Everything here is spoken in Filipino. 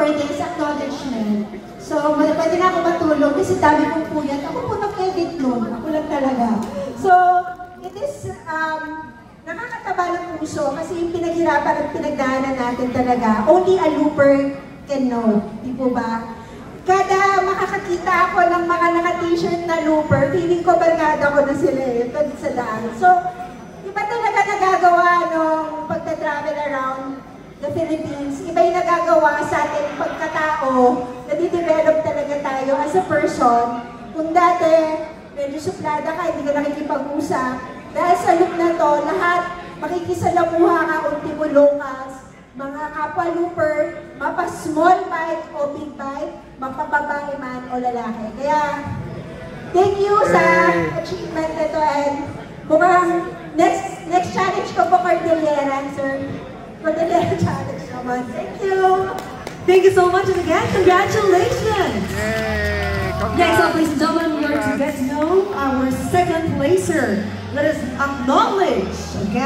for this acknowledgement. So, pwede na ako matulog kasi dami kong puyat. Ako po nag-edit nun. Ako lang talaga. So, it is nakakataba ng puso kasi yung pinaghirapan at pinagdaanan natin talaga. Only a looper can know. Di po ba? Kada makakakita ako ng mga naka-t-shirt na looper, feeling ko barkada ko na sila eh, sa daan. So, iba talaga nagagawa nung pagta-travel around the Philippines. Iba yung nagagawa sa ating pagkatao, nadidevelop talaga tayo as a person. Kung dati, medyo suplada ka, hindi ka nakikipag-usap. Dahil sa loop na to, lahat makikisalamuha ka unti mo locals, mga kapwa looper, mapa small bike o big bike, mapababae man o lalaki. Kaya, thank you sa achievement nito and mukhang next challenge ko po Cordillera, sir. Cordillera challenge naman. Thank you! Thank you so much and again, congratulations! Yay! Next up, ladies and gentlemen, we are to get to know our second placer. Let us acknowledge again.